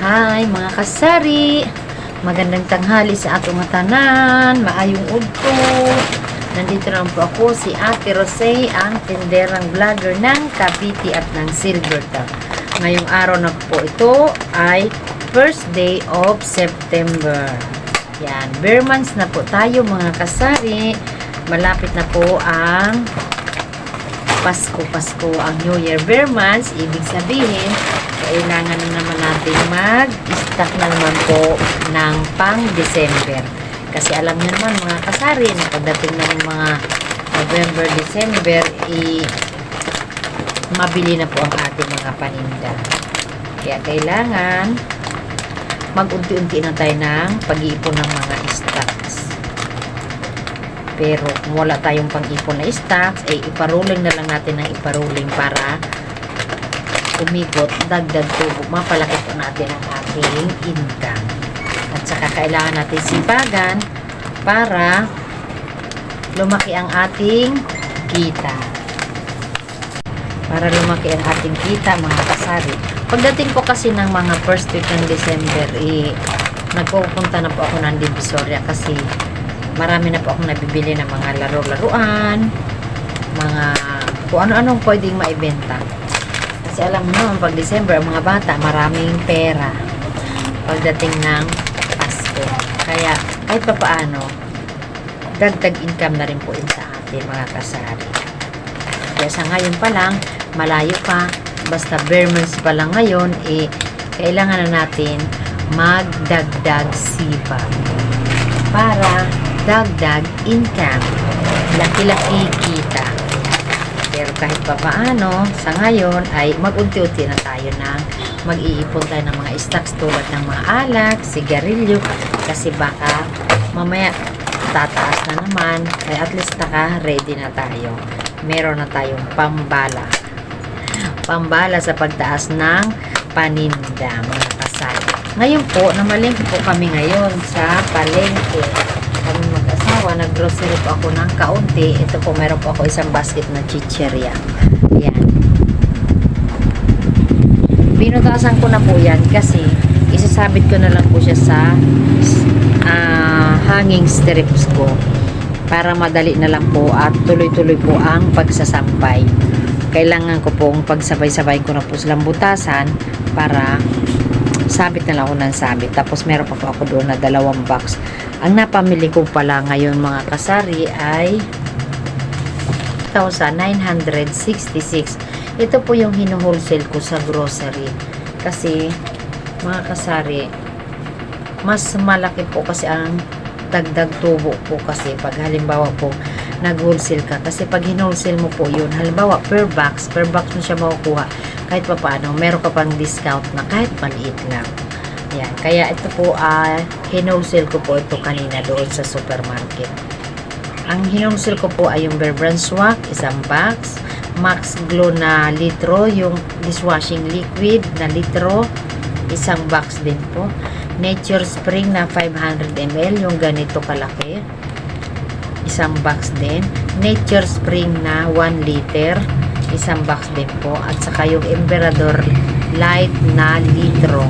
Hi mga kasari, magandang tanghali sa atong tanan, maayong udto. Nandito lang po ako, si Ate Rosé, ang tinderang vlogger ng Cavite at ng Silvertop. Ngayong araw na po ito ay first day of September. Yan, bare months na po tayo mga kasari. Malapit na po ang Pasko, ang New Year. Bare months, ibig sabihin, kailangan na naman natin mag-stock na naman po ng pang-December. Kasi alam niyo naman mga kasari, na pagdating ng mga November, December, mabili na po ang ating mga paninda. Kaya kailangan mag-unti-unti na tayo ng pag-iipon ng mga stocks. Pero kung wala tayong pang-ipon na stocks, ay iparuling na lang natin ng iparuling para umikot, dagdag tubo, mapalaki po natin ang ating income. At saka kailangan natin sipagan para lumaki ang ating kita. Para lumaki ang ating kita mga kasari. Pagdating po kasi ng mga first week ng December, nagpupunta na po ako ng Divisoria kasi marami na po akong nabibili ng mga laro-laruan, mga kung ano-anong pwedeng maibenta. Kasi alam mo naman, pag December, ang mga bata, maraming pera pagdating ng Pasko. Kaya, kahit pa paano, dagdag income na rin po yun sa atin, mga kasari. Kaya sa ngayon pa lang, malayo pa, basta bare months pa lang ngayon, kailangan na natin magdagdag sipag para dagdag income, laki-laki kita. Pero kahit pa paano, sa ngayon ay mag-unti-unti na tayo ng mag-iipon tayo ng mga stocks tulad ng mga alak, sigarilyo, kasi baka mamaya tataas na naman, ay at least ready na tayo. Meron na tayong pambala sa pagtaas ng paninda mga kasari. Ngayon po, namalengke po kami ngayon sa palengke. Kami mag-asawa, nag-grocery po ako ng kaunti. Ito po, meron po ako isang basket na chichirya. Yan. Binutasan ko na po yan kasi isasabit ko na lang po siya sa hanging strips ko para madali na lang po at tuloy-tuloy po ang pagsasampay. Kailangan ko pong pagsabay-sabay ko na po silang butasan para sabit na lang ako ng sabit. Tapos meron pa po ako doon na 2 box. Ang napamili ko pala ngayon mga kasari ay 1,966. Ito po yung hino-wholesale ko sa grocery. Kasi mga kasari, mas malaki po kasi ang dagdag tubo po kasi pag halimbawa po nag-wholesale ka. Kasi pag hin-wholesale mo po yun, halimbawa per box mo siya makukuha. Kahit pa paano, meron ka pang discount na kahit maliit lang. Yan. Kaya ito po, hin-wholesale ko po ito kanina doon sa supermarket. Ang hin-wholesale ko po ay yung Bear Brand Swak, isang box. Max Glow na litro, yung dishwashing liquid na litro, isang box din po. Nature Spring na 500 ml, yung ganito kalaki, isang box din. Nature Spring na 1 liter, isang box din po. At saka yung Emperador Light na litro,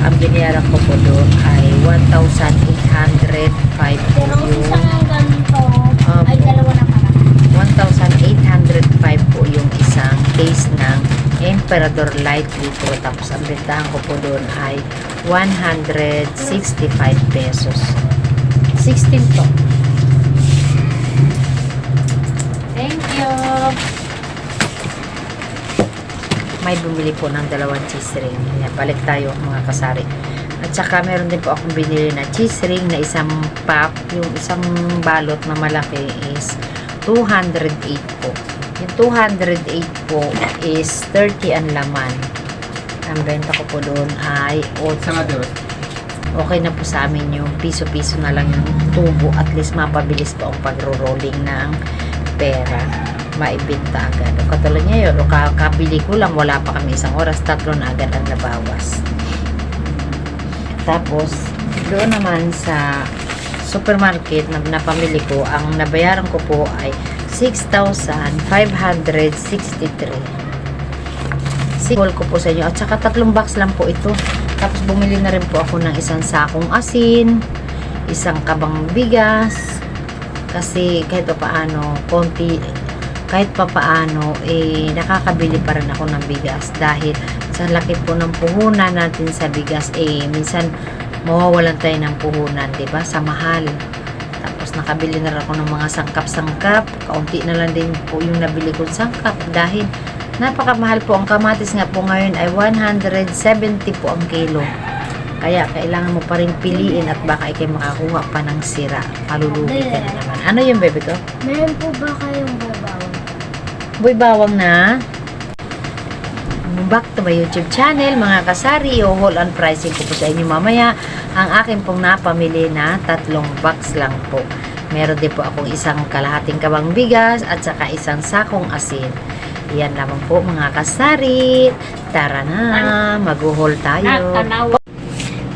ang binayaran ko po doon ay 1,805 po yung ay dalawa na pala. 1,805 po yung isang case ng Emperador Light litro. Tapos ang bentahan ko po doon ay 165 pesos. 16 to. Thank you. May bumili po ng 2 cheese ring. Ayan, balik tayo mga kasari. At saka meron din po akong binili na cheese ring na isang pack. Yung isang balot na malaki is 208 po. Yung 208 po is 30 ang laman. Ang benta ko po doon ay 8. Okay na po sa amin yung piso-piso na lang yung tubo. At least mapabilis po ang pagro-rolling ng pera. Maibenta agad. O katulad ngayon, o kakabili ko lang, wala pa kami 1 oras, 3 na agad ang nabawas. Tapos, doon naman sa supermarket na napamili ko, ang nabayaran ko po ay 6,563. Single ko po sa inyo. At saka 3 box lang po ito. Tapos bumili na rin po ako ng isang sakong asin, isang kabang bigas, kasi kahit pa paano, nakakabili pa rin ako ng bigas dahil sa laki po ng puhunan natin sa bigas, minsan mawawalan tayo ng puhunan, diba? Sa mahal. Tapos nakabili na rin ako ng mga sangkap-sangkap, kaunti na lang din po yung nabili kong sangkap dahil napakamahal po. Ang kamatis nga po ngayon ay 170 po ang kilo. Kaya kailangan mo pa rin piliin at baka ikay makakuha pa ng sira. Palulugi ka na naman. Ano yung bebe ko? Meron po ba kayong babaw? Boy bawang na. Back to my YouTube channel, mga kasari. Haul and pricing ko po sa inyo mamaya. Ang akin pong napamili na 3 box lang po. Meron din po akong isang kalahating kabang bigas at saka isang sakong asin. Yan lamang po mga kasari. Tara na, mag-haul tayo.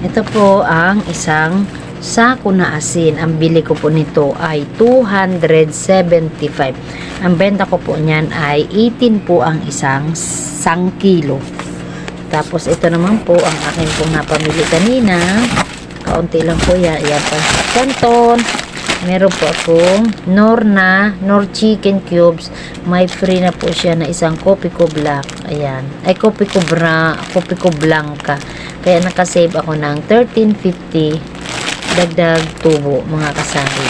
Ito po ang isang sako na asin. Ang bili ko po nito ay 275. Ang benta ko po niyan ay 18 po ang isang kilo. Tapos ito naman po ang akin pong napamili kanina. Kaunti lang po yan. Yan pa sa canton. Meron po akong Nor chicken cubes. May free na po siya na isang Copico Black. Ayan. Ay, Copico Blanca. Kaya nakasave ako ng 13.50 dagdag tubo, mga kasari.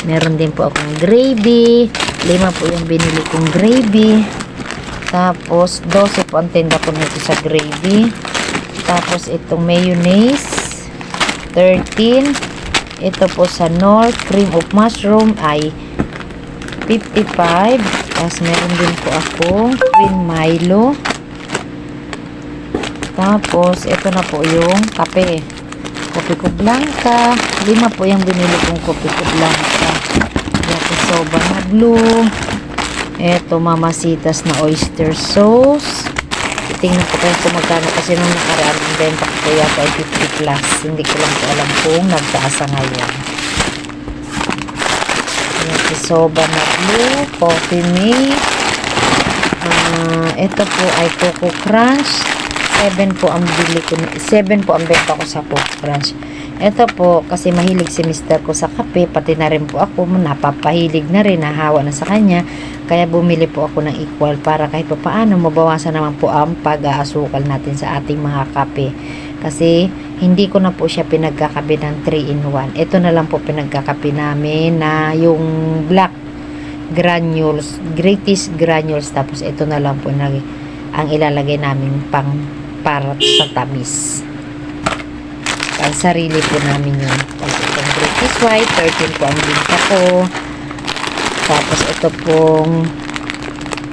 Meron din po akong gravy. 5 po yung binili kong gravy. Tapos 12 po ang tenda ko nito sa gravy. Tapos itong mayonnaise 13. Ito po sa Knorr cream of mushroom ay 55. Tapos meron din po ako green Milo. Tapos ito na po yung kape, Copico Blanca. 5 po yung binili kong Copico Blanca. Yakisoba na blue. Ito Mamasitas na oyster sauce. Tingnan ko kayo kung magkano, kasi nung nakaraan ang benta ko yata ay 50 plus. Hindi ko lang po alam kung nagtaasa ngayon. Yakisoba na blue, coffee mate. Ito po ay Coco Crunch. 7 po ang benta ko sa Coco Crunch. Ito po, kasi mahilig si mister ko sa kape, pati na rin po ako, napapahilig na rin, nahawa na sa kanya. Kaya bumili po ako ng equal para kahit pa paano mabawasan naman po ang pag-aasukal natin sa ating mga kape. Kasi hindi ko na po siya pinagkakape ng 3-in-1. Ito na lang po pinagkakape namin na yung black granules, greatest granules. Tapos ito na lang po ang ilalagay namin para sa tamis. Ang sarili po namin yun. Tapos itong greatest white, 13 po ang binta ko. Tapos ito pong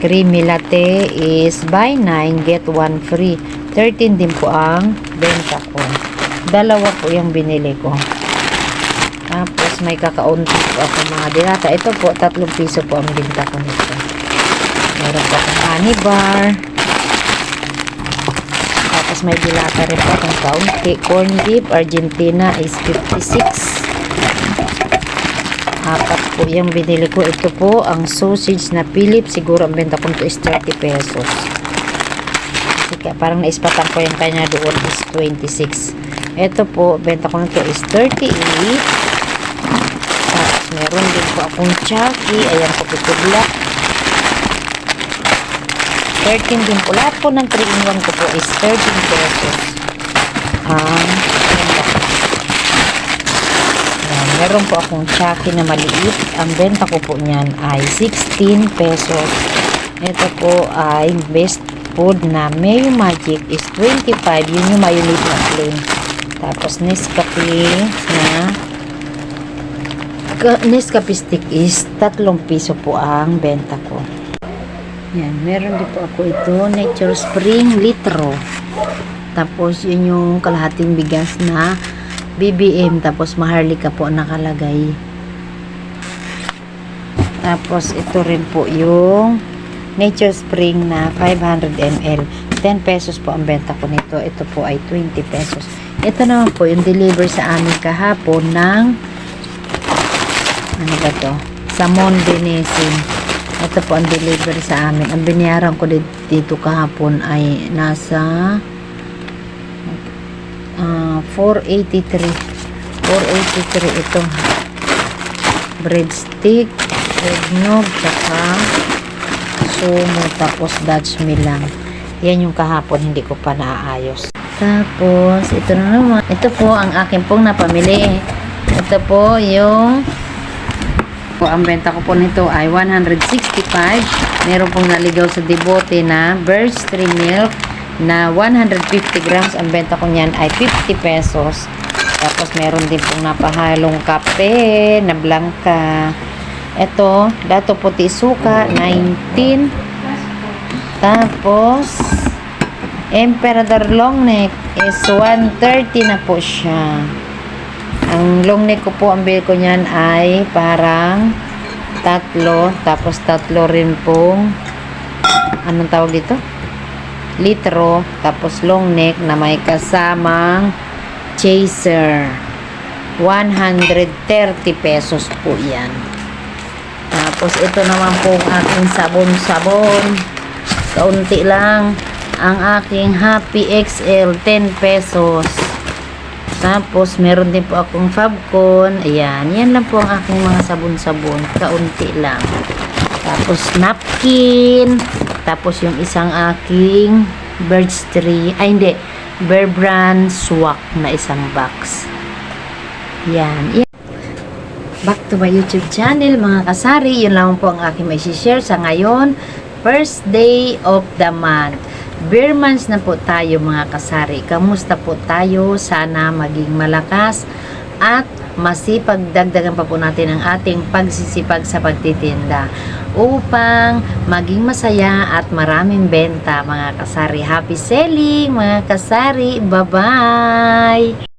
creamy latte is buy 9 get 1 free. 13 din po ang benta ko. 2 po yung binili ko. Tapos may kakaunti po ako mga dilata. Ito po 3 piso po ang benta ko nito. Meron po akong honey bar. Tapos may dilata rin po akong kaunti. Corn beef Argentina is 56. 4 po yung binili ko. Ito po ang sausage na Philips. Siguro ang benta ko ito is 30 pesos. Kasi parang naispatan ko yung kanya doon is 26. Ito po, benta ko nito is 38. Tapos meron din po akong Chucky. Ayan po, Copico Black. 13 din po. Lahat po ng 3-in-1 ko po is 13 pesos. Meron po akong Chucky na maliit. Ang benta ko po niyan ay 16 pesos. Ito po ay best food na Mayo Magic is 25. Yun yung mayonnaise na plain. Tapos Nescafe stick is 3 piso po ang benta ko. Yan, meron din po ako ito, Nature Spring litro. Tapos yun yung kalahating bigas na BBM, tapos Maharlika po nakalagay. Tapos ito rin po yung Nature Spring na 500 ml. 10 pesos po ang benta ko nito. Ito po ay 20 pesos. Ito naman po yung deliver sa amin kahapon ng ano ba to? Samon Benesin. Ito po ang deliver sa amin. Ang binayaran ko dito kahapon ay nasa 483 ito. Breadstick, eggnog, tsaka sumo, tapos Dutch mill lang. Yan yung kahapon, hindi ko pa naayos. Tapos, ito na naman. Ito po ang akin pong napamili. Ito po yung ang benta ko po nito ay 165. Meron pong naligaw sa debote na Birch Tree Milk na 150 grams. Ang benta ko niyan ay 50 pesos. Tapos meron din pong napahalong kape na blanca. Ito, dato puti suka, 19. Tapos, Emperador long neck is 130 na po siya. Ang long neck ko po, ang bill ko niyan ay parang 3. Tapos 3 rin pong, anong tawag dito? Litro. Tapos long neck na may kasamang chaser. 130 pesos po yan. Tapos ito naman po ang aking sabon-sabon. Kaunti lang. Ang aking Happy XL, 10 pesos. Tapos meron din po akong Fabcon. Ayan, yan lang po ang aking mga sabon-sabon. Kaunti lang. Tapos napkin. Tapos yung isang aking Birch Tree. Ay hindi, Bear Brand Swak na isang box. Yan. Back to my YouTube channel, mga kasari. Yun lang po ang aking may share sa ngayon. First day of the month. Beer months na po tayo, mga kasari. Kamusta po tayo? Sana maging malakas at masipag. Dagdagan pa po natin ang ating pagsisipag sa pagtitinda upang maging masaya at maraming benta, mga kasari. Happy selling, mga kasari. Bye-bye!